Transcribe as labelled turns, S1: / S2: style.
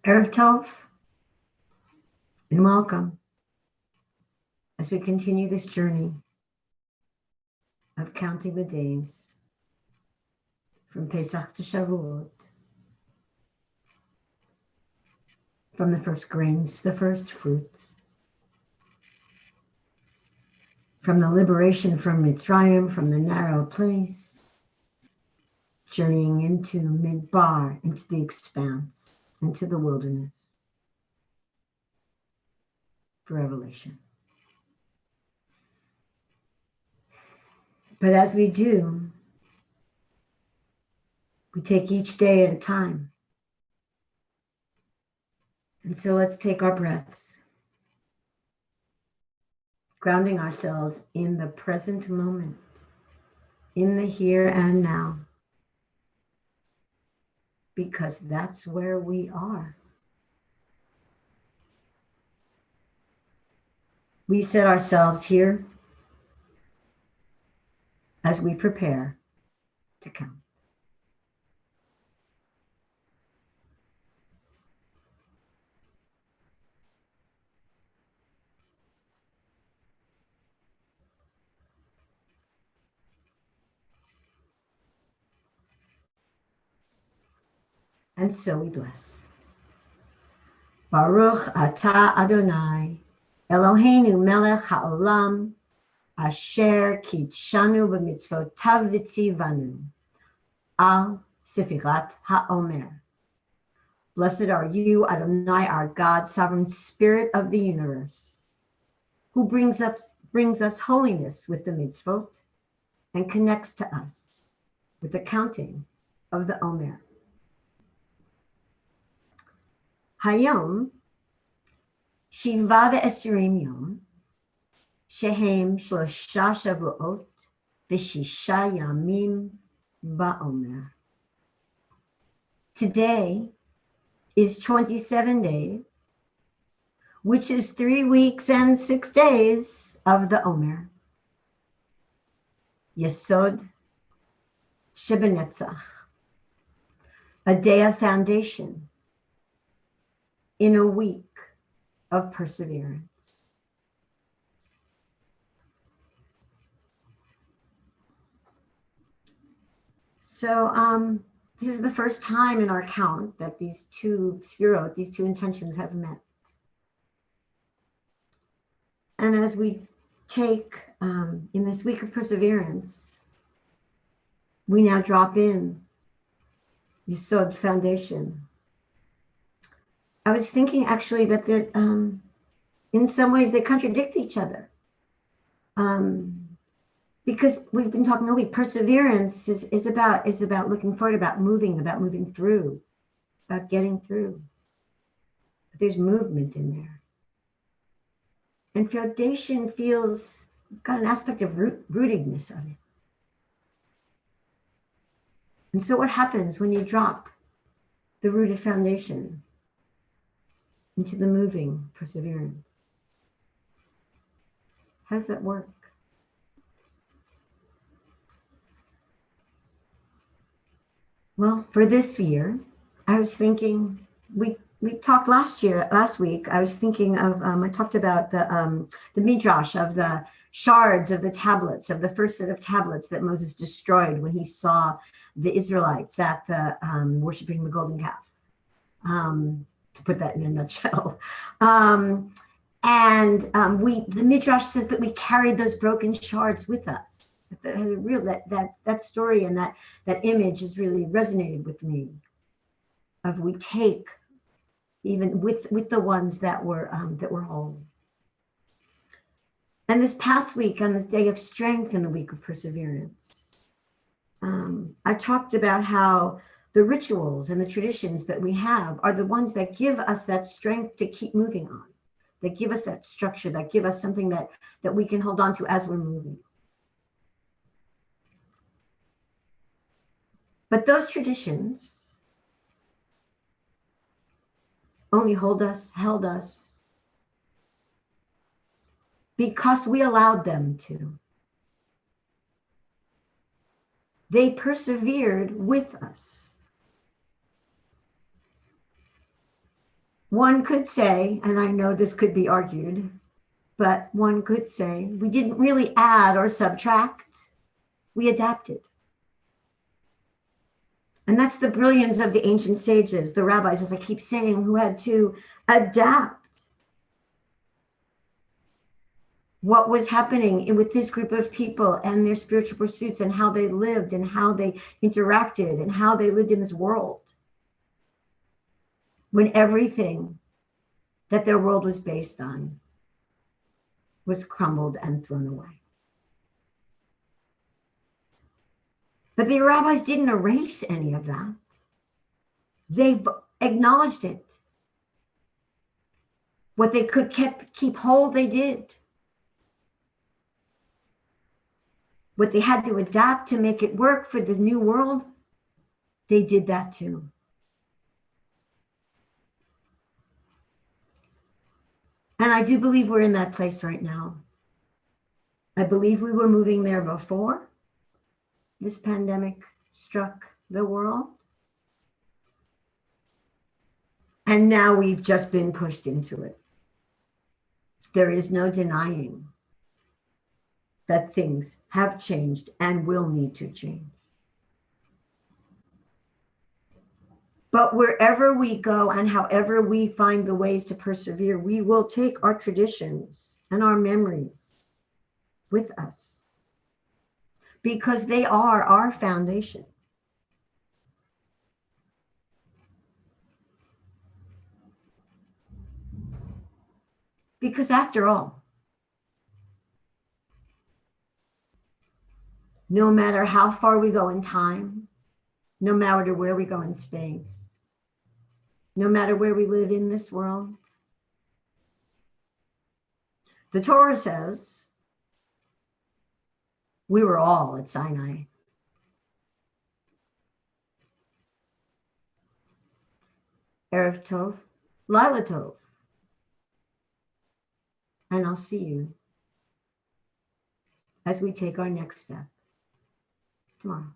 S1: Erev Tov, and welcome as we continue this journey of counting the days from Pesach to Shavuot, from the first grains to the first fruits, from the liberation from Mitzrayim, from the narrow place, journeying into Midbar, into the expanse, into the wilderness for revelation. But as we do, we take each day at a time. And so let's take our breaths, grounding ourselves in the present moment, in the here and now, because that's where we are. We set ourselves here as we prepare to count. And so we bless. Baruch atah Adonai, Eloheinu melech ha'olam, asher kitshanu b'mitzvotav v'tzivanu, al sefirat ha'omer. Blessed are you, Adonai, our God, sovereign spirit of the universe, who brings us holiness with the mitzvot and connects to us with the counting of the Omer. Hayom, Shiva ve'esrim yom, shehem shlosha shavuot v'shisha yamim ba'omer. Today is 27 days, which is 3 weeks and 6 days of the Omer. Yesod Shebenetzach, a day of foundation in a week of perseverance. So this is the first time in our count that these two sefirot, these two intentions have met. And as we take, in this week of perseverance, we now drop in Yesod, foundation. I was thinking actually that in some ways they contradict each other. Because we've been talking all week, perseverance is about looking forward, about moving through, about getting through. But there's movement in there. And foundation feels, it's got an aspect of rootedness of it. And so what happens when you drop the rooted foundation into the moving perseverance? How does that work? Well, for this year, I was thinking, we talked last week, I was thinking of, I talked about the midrash of the shards of the tablets, of the first set of tablets that Moses destroyed when he saw the Israelites at the worshiping the golden calf, to put that in a nutshell. The midrash says that we carried those broken shards with us. That story and that image has really resonated with me. Of we take even with the ones that were whole. And this past week, on this day of strength in the week of perseverance, I talked about how the rituals and the traditions that we have are the ones that give us that strength to keep moving on, that give us that structure, that give us something that we can hold on to as we're moving. But those traditions only held us because we allowed them to. They persevered with us. One could say, and I know this could be argued, but one could say we didn't really add or subtract, we adapted. And that's the brilliance of the ancient sages, the rabbis, as I keep saying, who had to adapt what was happening with this group of people and their spiritual pursuits and how they lived and how they interacted and how they lived in this world when everything that their world was based on was crumbled and thrown away. But the rabbis didn't erase any of that. They've acknowledged it. What they could keep whole, they did. What they had to adapt to make it work for the new world, they did that too. And I do believe we're in that place right now. I believe we were moving there before this pandemic struck the world. And now we've just been pushed into it. There is no denying that things have changed and will need to change. But wherever we go and however we find the ways to persevere, we will take our traditions and our memories with us because they are our foundation. Because after all, no matter how far we go in time, no matter where we go in space, no matter where we live in this world, the Torah says we were all at Sinai. Erev Tov, Laila Tov. And I'll see you as we take our next step tomorrow.